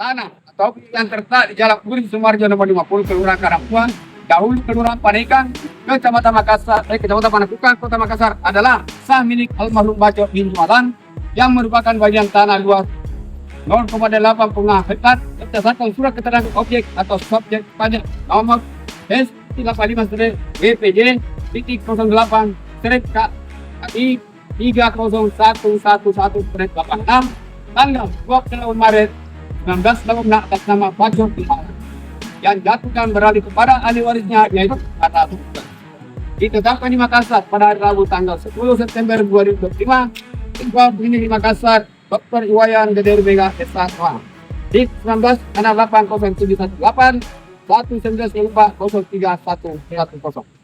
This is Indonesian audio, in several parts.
tanah atau yang terletak di Jalan Urip Sumarjo nomor 50 Kelurahan Karangpuan, dahulu Kelurahan Panikan, Kecamatan Makassar, Kecamatan Panakukang, Kota Makassar adalah sah milik almarhum Baco bin Jumalan yang merupakan bagian tanah luas 0,8 hektar berdasarkan surat keterangan objek atau subjek pajak nomor S35 BPJ.08 KI 30111/86 tanggal 20 Maret 1986 atas nama Baco bin Jumalan yang jatuhkan beralih kepada ahli warisnya yaitu kata ditetapkan di Makassar pada hari Rabu tanggal 10 September 2025. Tinggal ini di Makassar, Dr. Iwayan Geder Bega S1 di 19680718 1904031110.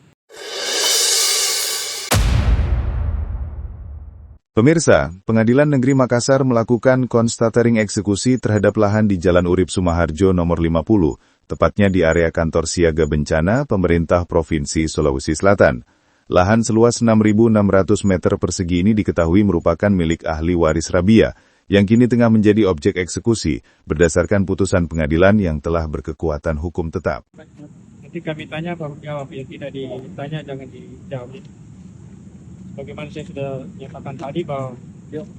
Pemirsa, Pengadilan Negeri Makassar melakukan konstatering eksekusi terhadap lahan di Jalan Urip Sumarjo nomor 50, tepatnya di area kantor siaga bencana pemerintah Provinsi Sulawesi Selatan. Lahan seluas 6.600 meter persegi ini diketahui merupakan milik ahli waris Rabia, yang kini tengah menjadi objek eksekusi berdasarkan putusan pengadilan yang telah berkekuatan hukum tetap. Nanti kami tanya baru jawab, ya tidak ditanya jangan dijawab. Bagaimana saya sudah nyatakan tadi bahwa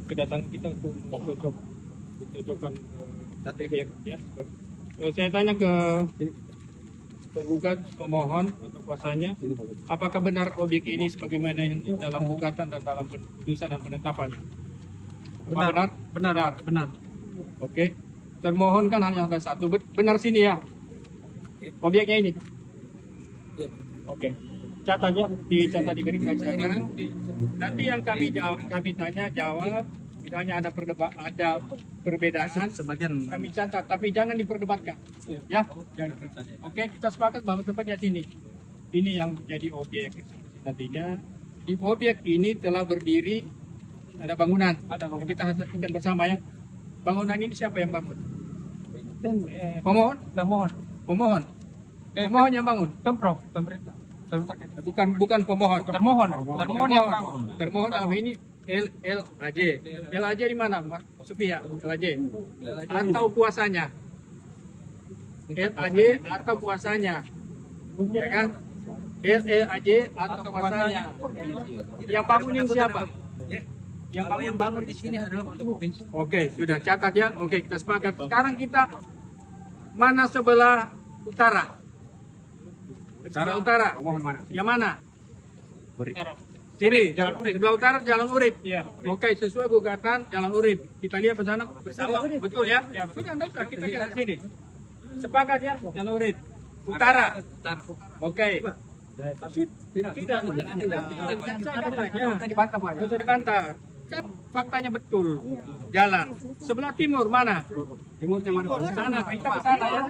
kedatangan kita untuk menunjukkan ya. Saya tanya ke penggugat pemohon atau kuasanya, apakah benar objek ini sebagaimana yang dalam gugatan dan dalam putusan dan penetapan? Benar. Oke. Termohon kan hanya ada satu. Benar sini ya. Objeknya ini. Oke. Catat ya, dicatat di garis sekarang. Nanti yang kami tanya jawab. Misalnya ada perbedaan, sebagian kami catat, tapi jangan diperdebatkan. Ya, jangan. Oke, kita sepakat bahwa tempatnya sini. Ini yang jadi objek. Nantinya di objek ini telah berdiri ada bangunan. Kita saksikan bersama ya. Bangunan ini siapa yang bangun? Pemohon yang bangun. Pemprov, pemerintah. Bukan pemohon. Termohon yang bangun. Termohon ini LAJ. LAJ di mana, Pak Supi ya? LAJ. Atau kuasanya. LAJ atau kuasanya. Ya kan? LAJ atau kuasanya. Yang bangun ini siapa? Yang bangun di sini adalah provinsi. Oke, sudah catat ya. Oke, kita sepakat. Sekarang kita mana sebelah utara? Sebelah utara. Yang mana? Sini, Jalan Urip. Sebelah utara Jalan Urip. Ya. Oke, sesuai gugatan Jalan Urip. Kita lihat bersama bersama. Betul ya? Ya, betul. Kita lihat sini. Sepakat ya? Jalan Urip. Utara. Oke. Dibantah. Faktanya betul. Jalan. Sebelah timur mana? Timur yang mana? Sana. Kita ke sana ya.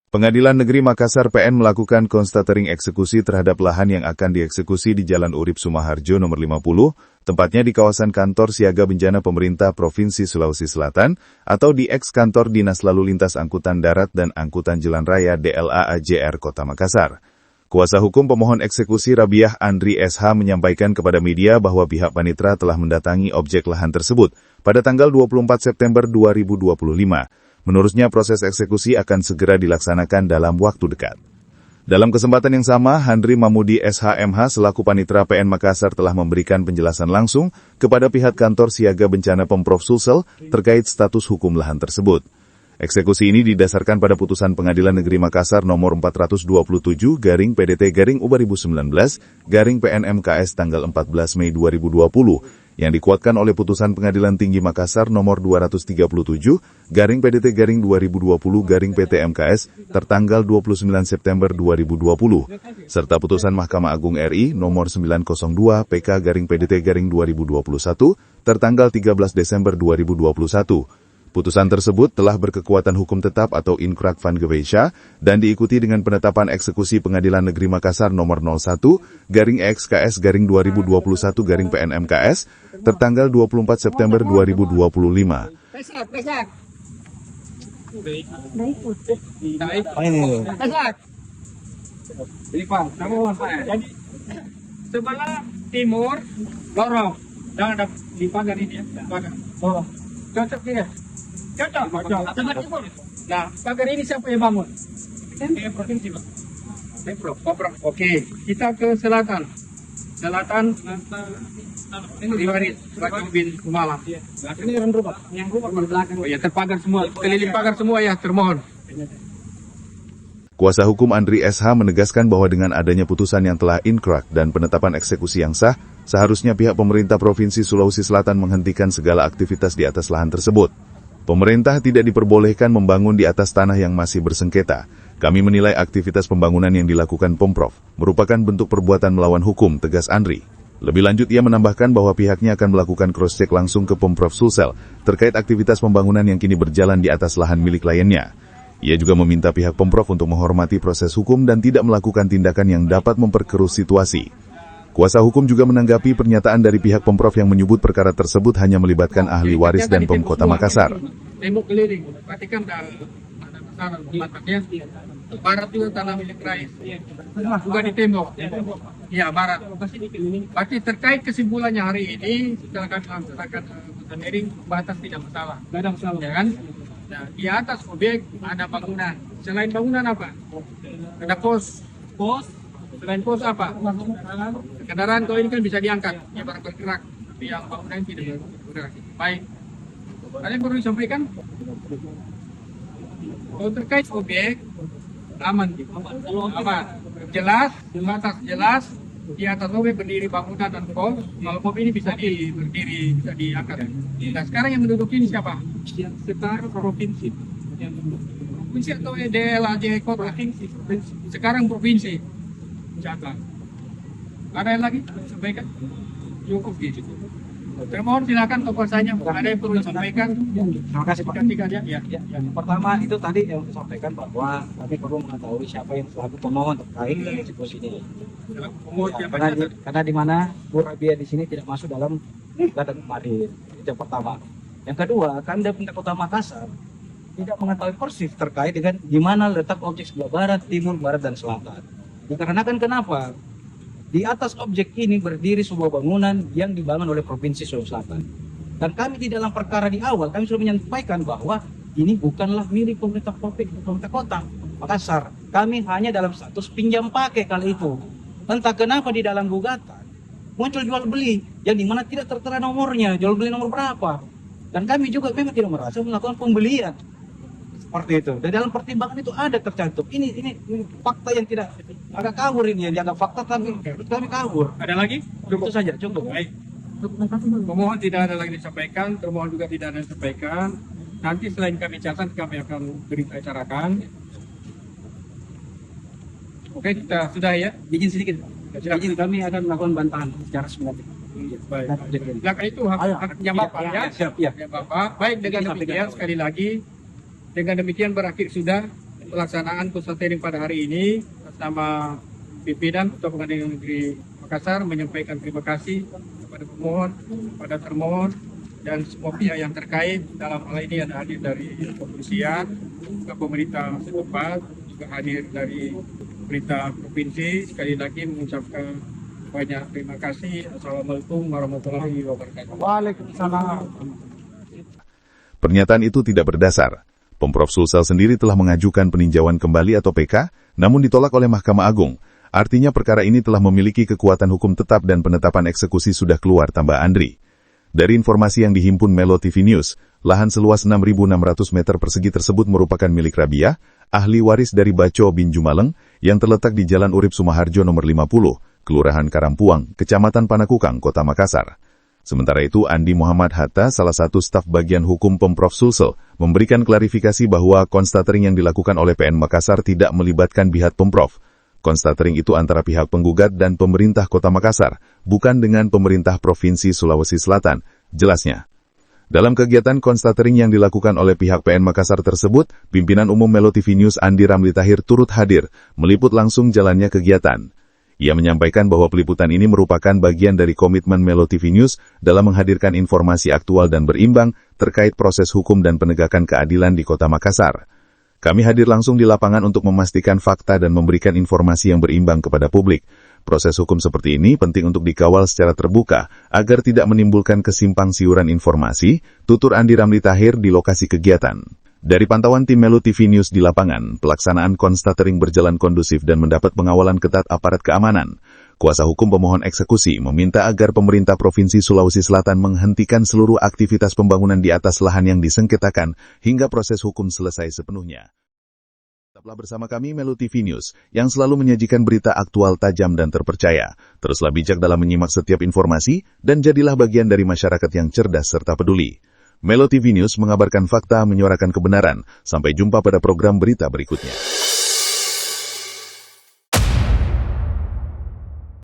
Pengadilan Negeri Makassar PN melakukan konstatering eksekusi terhadap lahan yang akan dieksekusi di Jalan Urip Sumarjo nomor 50, tempatnya di kawasan kantor siaga bencana pemerintah Provinsi Sulawesi Selatan, atau di eks kantor Dinas Lalu Lintas Angkutan Darat dan Angkutan Jalan Raya DLAAJR Kota Makassar. Kuasa hukum pemohon eksekusi Rabiah Andri SH menyampaikan kepada media bahwa pihak panitra telah mendatangi objek lahan tersebut pada tanggal 24 September 2025. Menurutnya proses eksekusi akan segera dilaksanakan dalam waktu dekat. Dalam kesempatan yang sama, Handri Mamudi SHMH selaku Panitra PN Makassar telah memberikan penjelasan langsung kepada pihak kantor siaga bencana Pemprov Sulsel terkait status hukum lahan tersebut. Eksekusi ini didasarkan pada putusan Pengadilan Negeri Makassar nomor 427/PDT-2019/PNMKS tanggal 14 Mei 2020 yang dikuatkan oleh putusan Pengadilan Tinggi Makassar nomor 237/PDT-2020/PTMKS tertanggal 29 September 2020 serta putusan Mahkamah Agung RI nomor 902/PK/PDT-2021 tertanggal 13 Desember 2021. Putusan tersebut telah berkekuatan hukum tetap atau inkrag van gewesa dan diikuti dengan penetapan eksekusi Pengadilan Negeri Makassar nomor 01/XKS/2021/PNMKS tertanggal 24 September 2025. Jadi sebelah timur lorong, jangan ada di pagar ini ya, pagar. Cocok dia. Cocok. Nah, pagar ini siapa yang bangun? Provinsi, Pak. Pemprov. Oke, kita ke selatan. Selatan Liwaris, Bajo bin Gumalang. Ini rumah. Yang rumah di belakang. Oh ya, terpagar semua. Keliling pagar semua ya, termohon. Kuasa hukum Andri SH menegaskan bahwa dengan adanya putusan yang telah inkrah dan penetapan eksekusi yang sah, seharusnya pihak pemerintah Provinsi Sulawesi Selatan menghentikan segala aktivitas di atas lahan tersebut. Pemerintah tidak diperbolehkan membangun di atas tanah yang masih bersengketa. Kami menilai aktivitas pembangunan yang dilakukan Pemprov merupakan bentuk perbuatan melawan hukum, tegas Andri. Lebih lanjut, ia menambahkan bahwa pihaknya akan melakukan cross-check langsung ke Pemprov Sulsel terkait aktivitas pembangunan yang kini berjalan di atas lahan milik kliennya. Ia juga meminta pihak Pemprov untuk menghormati proses hukum dan tidak melakukan tindakan yang dapat memperkeruh situasi. Kuasa hukum juga menanggapi pernyataan dari pihak Pemprov yang menyebut perkara tersebut hanya melibatkan ahli waris dan Pemkota Makassar. Tembok keliling, perhatikan ada masalah tempatnya. Barat juga tanah milik Rais. Juga di tembok. Iya, barat. Berarti terkait kesimpulannya hari ini, setelah kami laksanakan putusan hearing, batas tidak masalah. Tidak ada masalah. Ya kan? Nah, di atas objek ada bangunan. Selain bangunan apa? Ada pos. Pos? Selain pos apa? Kendaraan kalau ini kan bisa diangkat, ya barang bergerak. Tapi yang bangunan tidak bergerak. Baik. Ada yang perlu disampaikan? Kalau terkait objek, aman. Aman. Jelas, batas jelas. Di atas objek berdiri bangunan dan pos. Kalau mobil ini bisa berdiri, bisa diangkat. Nah, sekarang yang menduduki ini siapa? Sekarang provinsi. Provinsi atau DLAJ kota? Sekarang provinsi. Catat. Ada yang lagi? Sampaikan. Cukup gitu. Termohon silakan kuasanya. Ada yang perlu disampaikan? Terima kasih Pak. Ya. Yang pertama itu tadi yang disampaikan bahwa kami perlu mengetahui siapa yang selaku pemohon terkait dengan eksekusi ini. Karena di mana Bu Rabia di sini tidak masuk dalam gugatan kemarin. Itu yang pertama. Yang kedua, kami dari pemerintah Kota Makassar tidak mengetahui persis terkait dengan di mana letak objek sebelah barat, timur, barat, dan selatan. Dikarenakan kenapa? Di atas objek ini berdiri sebuah bangunan yang dibangun oleh Provinsi Sulawesi Selatan. Dan kami di dalam perkara di awal, kami sudah menyampaikan bahwa ini bukanlah milik pemerintah kota Makassar. Kami hanya dalam status pinjam pakai kali itu. Entah kenapa di dalam gugatan muncul jual beli yang dimana tidak tertera nomornya, jual beli nomor berapa. Dan kami juga memang tidak merasa melakukan pembelian seperti itu. Dan dalam pertimbangan itu ada tercantum. Ini fakta yang tidak agak kabur ini, yang dianggap fakta tapi kami kabur. Ada lagi? Cukup saja, cukup. Baik. Pemohon tidak ada lagi disampaikan, termohon juga tidak ada disampaikan. Nanti selain kami catat, kami akan bicarakan. Oke, kita sudah ya. Izin sedikit. Izin kami akan melakukan bantahan secara sebenarnya. Baik. Belakang itu haknya Bapak ya. Siap, ya. Ya Bapak. Baik, dengan demikian sekali lagi, dengan demikian berakhir sudah pelaksanaan putusan hearing pada hari ini bersama pimpinan Ketua Pengadilan Negeri Makassar menyampaikan terima kasih kepada pemohon, kepada termohon, dan semua pihak yang terkait. Dalam hal ini ada hadir dari kepolisian, juga pemerintah setempat, juga hadir dari pemerintah provinsi. Sekali lagi mengucapkan banyak terima kasih. Assalamualaikum warahmatullahi wabarakatuh. Waalaikumsalam. Pernyataan itu tidak berdasar. Pemprov Sulsel sendiri telah mengajukan peninjauan kembali atau PK, namun ditolak oleh Mahkamah Agung. Artinya perkara ini telah memiliki kekuatan hukum tetap dan penetapan eksekusi sudah keluar, tambah Andri. Dari informasi yang dihimpun Melo TV News, lahan seluas 6.600 meter persegi tersebut merupakan milik Rabia, ahli waris dari Bajo bin Jumaleng, yang terletak di Jalan Urip Sumaharjo nomor 50, Kelurahan Karampuang, Kecamatan Panakukang, Kota Makassar. Sementara itu, Andi Muhammad Hatta, salah satu staf bagian hukum Pemprov Sulsel, memberikan klarifikasi bahwa konstatering yang dilakukan oleh PN Makassar tidak melibatkan pihak Pemprov. Konstatering itu antara pihak penggugat dan pemerintah Kota Makassar, bukan dengan pemerintah Provinsi Sulawesi Selatan, jelasnya. Dalam kegiatan konstatering yang dilakukan oleh pihak PN Makassar tersebut, pimpinan umum Melo TV News Andi Ramli Tahir turut hadir, meliput langsung jalannya kegiatan. Ia menyampaikan bahwa peliputan ini merupakan bagian dari komitmen Melo TV News dalam menghadirkan informasi aktual dan berimbang terkait proses hukum dan penegakan keadilan di Kota Makassar. Kami hadir langsung di lapangan untuk memastikan fakta dan memberikan informasi yang berimbang kepada publik. Proses hukum seperti ini penting untuk dikawal secara terbuka agar tidak menimbulkan kesimpang siuran informasi, tutur Andi Ramli Tahir di lokasi kegiatan. Dari pantauan tim Melo TV News di lapangan, pelaksanaan konstatering berjalan kondusif dan mendapat pengawalan ketat aparat keamanan. Kuasa hukum pemohon eksekusi meminta agar pemerintah Provinsi Sulawesi Selatan menghentikan seluruh aktivitas pembangunan di atas lahan yang disengketakan hingga proses hukum selesai sepenuhnya. Tetaplah bersama kami Melo TV News, yang selalu menyajikan berita aktual, tajam, dan terpercaya. Teruslah bijak dalam menyimak setiap informasi, dan jadilah bagian dari masyarakat yang cerdas serta peduli. Melo TV News mengabarkan fakta, menyuarakan kebenaran. Sampai jumpa pada program berita berikutnya.